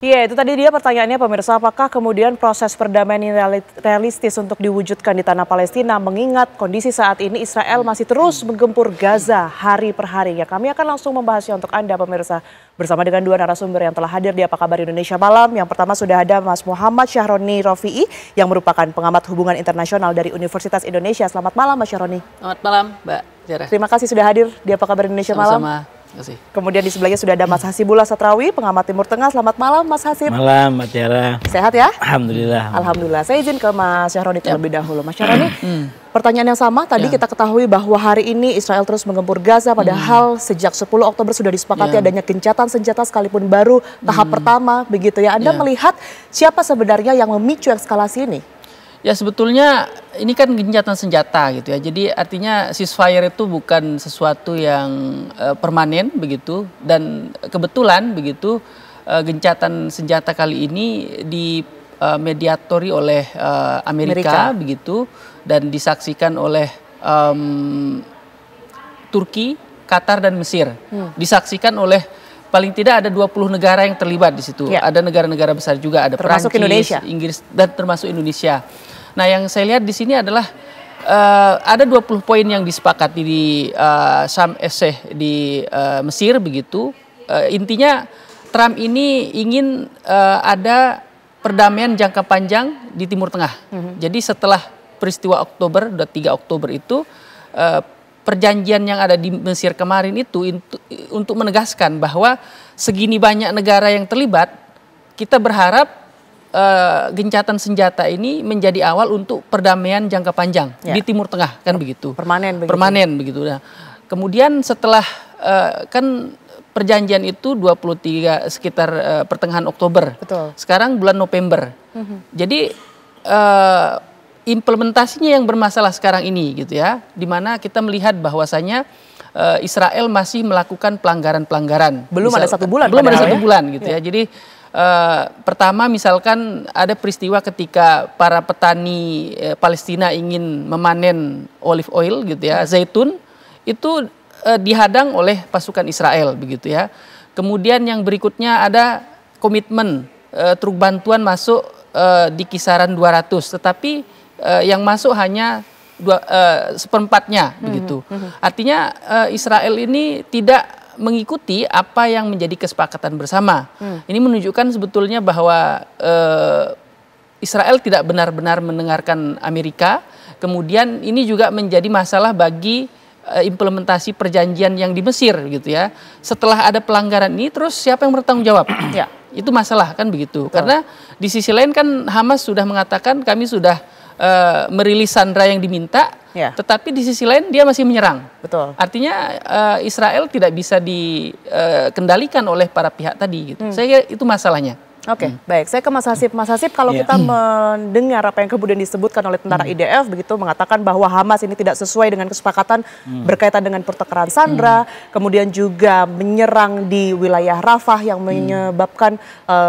Iya, itu tadi dia pertanyaannya pemirsa, apakah kemudian proses perdamaian ini realistis untuk diwujudkan di tanah Palestina mengingat kondisi saat ini Israel masih terus menggempur Gaza hari per hari. Ya, kami akan langsung membahasnya untuk Anda pemirsa bersama dengan dua narasumber yang telah hadir di Apa Kabar Indonesia Malam. Yang pertama sudah ada Mas Muhammad Syahroni Rofi'i yang merupakan pengamat hubungan internasional dari Universitas Indonesia. Selamat malam Mas Syahroni. Selamat malam Mbak Tiara. Terima kasih sudah hadir di Apa Kabar Indonesia Malam. Sama-sama. Kasih. Kemudian di sebelahnya sudah ada Mas Hasibullah Satrawi, pengamat Timur Tengah. Selamat malam Mas Hasib. Malam Mbak Tiara. Sehat ya? Alhamdulillah. Alhamdulillah. Saya izin ke Mas Syahroni terlebih dahulu. Mas Syahroni, pertanyaan yang sama. Tadi kita ketahui bahwa hari ini Israel terus menggempur Gaza, padahal sejak 10 Oktober sudah disepakati adanya gencatan senjata sekalipun baru tahap pertama, begitu ya. Anda melihat siapa sebenarnya yang memicu eskalasi ini? Ya sebetulnya ini kan gencatan senjata gitu ya. Jadi artinya ceasefire itu bukan sesuatu yang permanen begitu. Dan kebetulan begitu gencatan senjata kali ini dimediatori oleh Amerika begitu. Dan disaksikan oleh Turki, Qatar dan Mesir. Disaksikan oleh paling tidak ada 20 negara yang terlibat di situ. Ada negara-negara besar juga, ada termasuk Perancis, Indonesia. Inggris dan termasuk Indonesia. Nah, yang saya lihat di sini adalah ada 20 poin yang disepakati di Sharm el-Sheikh di Mesir begitu. Intinya Trump ini ingin ada perdamaian jangka panjang di Timur Tengah. Jadi setelah peristiwa Oktober, 3 Oktober itu perjanjian yang ada di Mesir kemarin itu untuk menegaskan bahwa segini banyak negara yang terlibat, kita berharap gencatan senjata ini menjadi awal untuk perdamaian jangka panjang di Timur Tengah, kan begitu. Permanen begitu. Permanen begitu. Nah, kemudian setelah kan perjanjian itu 23 sekitar pertengahan Oktober. Betul. Sekarang bulan November. Jadi implementasinya yang bermasalah sekarang ini gitu ya, di mana kita melihat bahwasanya Israel masih melakukan pelanggaran-pelanggaran. Belum ada 1 bulan. Belum ada 1 bulan gitu ya. Jadi pertama misalkan ada peristiwa ketika para petani Palestina ingin memanen olive oil gitu ya, zaitun, itu dihadang oleh pasukan Israel begitu ya. Kemudian yang berikutnya ada komitmen truk bantuan masuk di kisaran 200, tetapi yang masuk hanya 1/4-nya begitu. Artinya Israel ini tidak mengikuti apa yang menjadi kesepakatan bersama. Ini menunjukkan sebetulnya bahwa Israel tidak benar-benar mendengarkan Amerika. Kemudian ini juga menjadi masalah bagi implementasi perjanjian yang di Mesir gitu ya. Setelah ada pelanggaran ini, terus siapa yang bertanggung jawab? Ya, itu masalah kan begitu. Betul. Karena di sisi lain kan Hamas sudah mengatakan kami sudah merilis sandera yang diminta, tetapi di sisi lain dia masih menyerang. Betul. Artinya Israel tidak bisa dikendalikan oleh para pihak tadi gitu. Saya kira itu masalahnya. Oke, baik. Saya ke Mas Hasib. Mas Hasib, kalau kita mendengar apa yang kemudian disebutkan oleh tentara IDF begitu mengatakan bahwa Hamas ini tidak sesuai dengan kesepakatan berkaitan dengan pertukaran sandera, kemudian juga menyerang di wilayah Rafah yang menyebabkan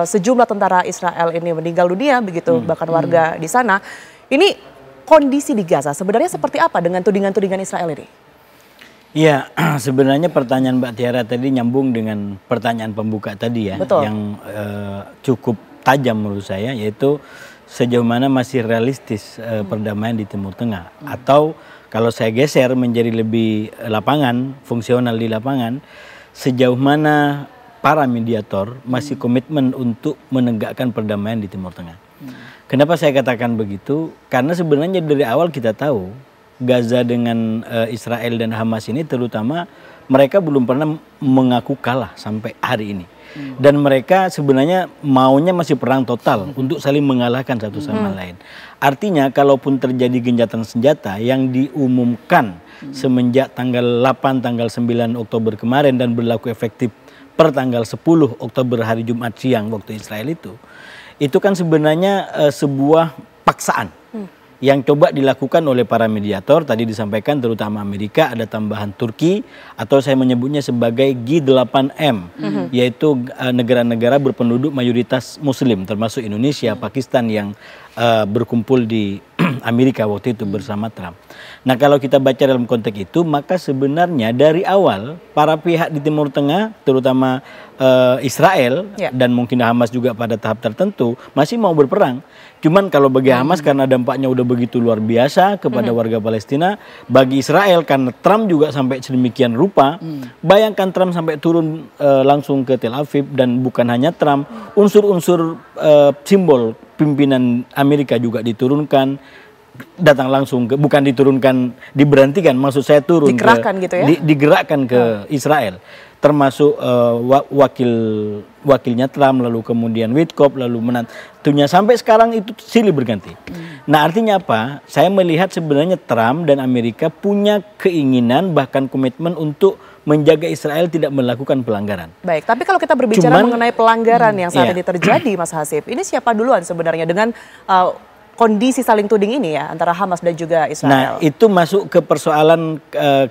sejumlah tentara Israel ini meninggal dunia begitu, bahkan warga di sana. Ini kondisi di Gaza sebenarnya seperti apa dengan tudingan-tudingan Israel ini? Iya, sebenarnya pertanyaan Mbak Tiara tadi nyambung dengan pertanyaan pembuka tadi ya. Betul. Yang cukup tajam menurut saya, yaitu sejauh mana masih realistis perdamaian di Timur Tengah. Atau kalau saya geser menjadi lebih lapangan, fungsional di lapangan, sejauh mana para mediator masih komitmen untuk menegakkan perdamaian di Timur Tengah. Kenapa saya katakan begitu? Karena sebenarnya dari awal kita tahu Gaza dengan Israel dan Hamas ini terutama mereka belum pernah mengaku kalah sampai hari ini. Dan mereka sebenarnya maunya masih perang total untuk saling mengalahkan satu sama lain. Artinya kalaupun terjadi gencatan senjata yang diumumkan semenjak tanggal 8, tanggal 9 Oktober kemarin dan berlaku efektif per tanggal 10 Oktober hari Jumat siang waktu Israel itu kan sebenarnya sebuah paksaan yang coba dilakukan oleh para mediator. Tadi disampaikan terutama Amerika, ada tambahan Turki atau saya menyebutnya sebagai G8M, yaitu negara-negara berpenduduk mayoritas Muslim termasuk Indonesia, Pakistan yang berkumpul di Amerika waktu itu bersama Trump. Nah kalau kita baca dalam konteks itu, maka sebenarnya dari awal para pihak di Timur Tengah, terutama Israel dan mungkin Hamas juga pada tahap tertentu masih mau berperang. Cuman kalau bagi Hamas karena dampaknya udah begitu luar biasa kepada warga Palestina, bagi Israel karena Trump juga sampai sedemikian rupa, bayangkan Trump sampai turun langsung ke Tel Aviv, dan bukan hanya Trump, unsur-unsur simbol pimpinan Amerika juga diturunkan, datang langsung ke, bukan diturunkan, diberhentikan, maksud saya turun digerakkan gitu ya? Digerakkan ke Israel, termasuk wakilnya Trump, lalu kemudian Witkoff, lalu menantunya, sampai sekarang itu silih berganti. Nah artinya apa? Saya melihat sebenarnya Trump dan Amerika punya keinginan bahkan komitmen untuk menjaga Israel tidak melakukan pelanggaran. Baik, tapi kalau kita berbicara mengenai pelanggaran yang saat ini terjadi, Mas Hasib, ini siapa duluan sebenarnya dengan kondisi saling tuding ini ya antara Hamas dan juga Israel? Nah itu masuk ke persoalan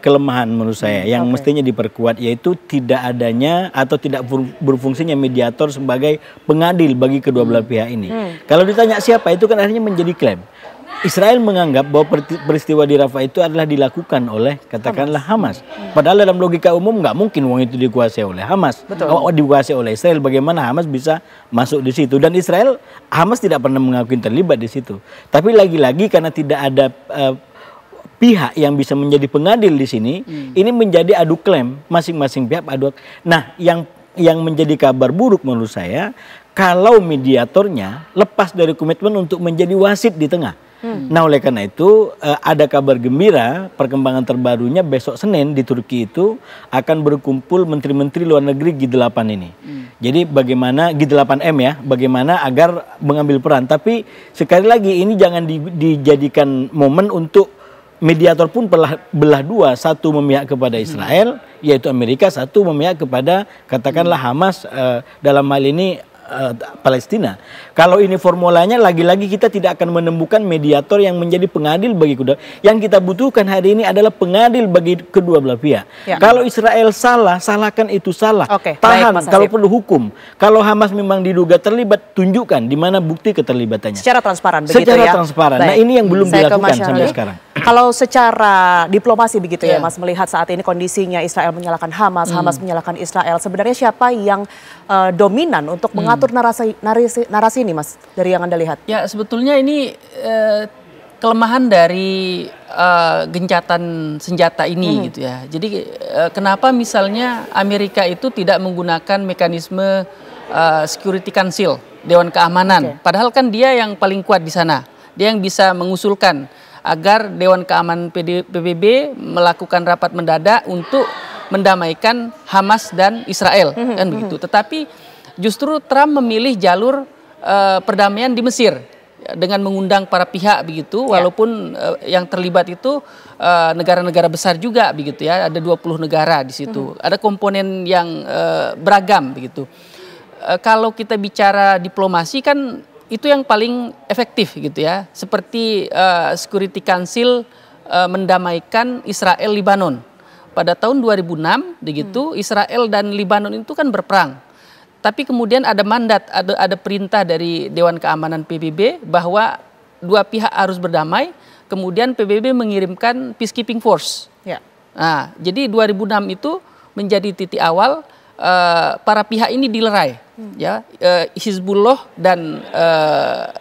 kelemahan menurut saya yang mestinya diperkuat, yaitu tidak adanya atau tidak berfungsinya mediator sebagai pengadil bagi kedua belah pihak ini. Kalau ditanya siapa, itu kan akhirnya menjadi klaim. Israel menganggap bahwa peristiwa di Rafah itu adalah dilakukan oleh katakanlah Hamas. Padahal dalam logika umum nggak mungkin uang itu dikuasai oleh Hamas. Dikuasai oleh Israel. Bagaimana Hamas bisa masuk di situ? Dan Israel, Hamas tidak pernah mengakui terlibat di situ. Tapi lagi-lagi karena tidak ada pihak yang bisa menjadi pengadil di sini, ini menjadi adu klaim, masing-masing pihak adu. Nah, yang menjadi kabar buruk menurut saya, kalau mediatornya lepas dari komitmen untuk menjadi wasit di tengah. Nah oleh karena itu ada kabar gembira, perkembangan terbarunya besok Senin di Turki itu akan berkumpul menteri-menteri luar negeri G8 ini. Jadi bagaimana G8M ya, bagaimana agar mengambil peran. Tapi sekali lagi ini jangan dijadikan momen untuk mediator pun belah dua, satu memihak kepada Israel yaitu Amerika, satu memihak kepada katakanlah Hamas, dalam hal ini Palestina. Kalau ini formulanya, lagi-lagi kita tidak akan menemukan mediator yang menjadi pengadil bagi kedua. Yang kita butuhkan hari ini adalah pengadil bagi kedua belah pihak. Kalau Israel salah, salahkan itu salah. Tahan, kalau perlu hukum. Kalau Hamas memang diduga terlibat, tunjukkan di mana bukti keterlibatannya. Secara transparan begitu ya? Secara transparan. Nah ini yang belum dilakukan sampai sekarang. Kalau secara diplomasi begitu ya Mas, melihat saat ini kondisinya Israel menyalahkan Hamas, Hamas menyalahkan Israel, sebenarnya siapa yang dominan untuk mengatur narasi ini Mas, dari yang Anda lihat? Ya sebetulnya ini kelemahan dari gencatan senjata ini gitu ya. Jadi kenapa misalnya Amerika itu tidak menggunakan mekanisme Security Council, Dewan Keamanan, padahal kan dia yang paling kuat di sana, dia yang bisa mengusulkan agar Dewan Keamanan PBB melakukan rapat mendadak untuk mendamaikan Hamas dan Israel, kan begitu. Tetapi justru Trump memilih jalur perdamaian di Mesir dengan mengundang para pihak begitu, walaupun yang terlibat itu negara-negara besar juga begitu ya, ada 20 negara di situ, ada komponen yang beragam begitu. Kalau kita bicara diplomasi kan itu yang paling efektif gitu ya, seperti Security Council mendamaikan Israel Libanon pada tahun 2006 begitu. Israel dan Libanon itu kan berperang, tapi kemudian ada mandat, ada perintah dari Dewan Keamanan PBB bahwa dua pihak harus berdamai, kemudian PBB mengirimkan peacekeeping force. Nah, jadi 2006 itu menjadi titik awal para pihak ini dilerai, ya, Hizbullah dan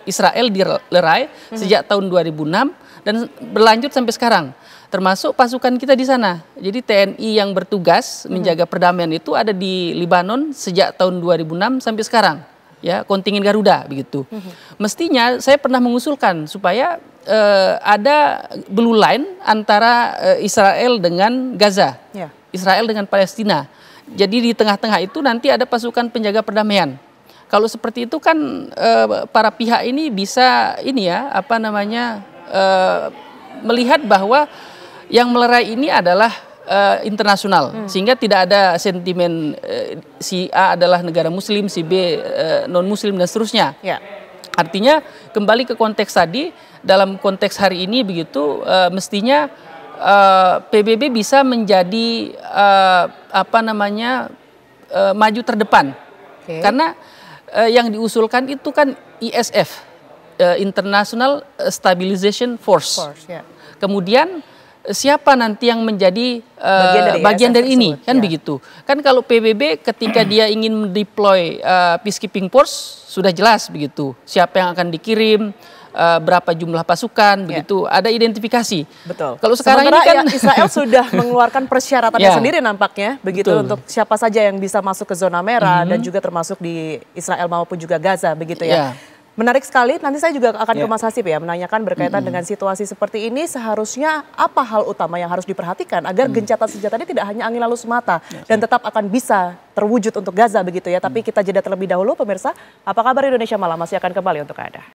Israel dilerai sejak tahun 2006 dan berlanjut sampai sekarang. Termasuk pasukan kita di sana. Jadi TNI yang bertugas menjaga perdamaian itu ada di Libanon sejak tahun 2006 sampai sekarang, ya, kontingen Garuda begitu. Mestinya saya pernah mengusulkan supaya ada blue line antara Israel dengan Gaza, Israel dengan Palestina. Jadi di tengah-tengah itu nanti ada pasukan penjaga perdamaian. Kalau seperti itu kan para pihak ini bisa ini ya, apa namanya, melihat bahwa yang melerai ini adalah internasional, sehingga tidak ada sentimen si A adalah negara muslim, si B non muslim dan seterusnya. Artinya kembali ke konteks tadi, dalam konteks hari ini begitu, mestinya PBB bisa menjadi apa namanya, maju terdepan, karena yang diusulkan itu kan ISF, International Stabilization Force. Ya. Kemudian siapa nanti yang menjadi bagian dari ini, kan begitu. Kan kalau PBB ketika dia ingin mendeploy peacekeeping force sudah jelas begitu. Siapa yang akan dikirim, berapa jumlah pasukan, begitu. Ada identifikasi. Betul. Kalau sekarang ini kan Israel sudah mengeluarkan persyaratannya sendiri nampaknya, begitu, betul, untuk siapa saja yang bisa masuk ke zona merah dan juga termasuk di Israel maupun juga Gaza, begitu ya. Menarik sekali, nanti saya juga akan ke Mas Hasib ya, menanyakan berkaitan dengan situasi seperti ini seharusnya apa hal utama yang harus diperhatikan agar gencatan senjata ini tidak hanya angin lalu semata dan tetap akan bisa terwujud untuk Gaza begitu ya. Tapi kita jeda terlebih dahulu pemirsa, apa kabar Indonesia Malam masih akan kembali untuk Anda.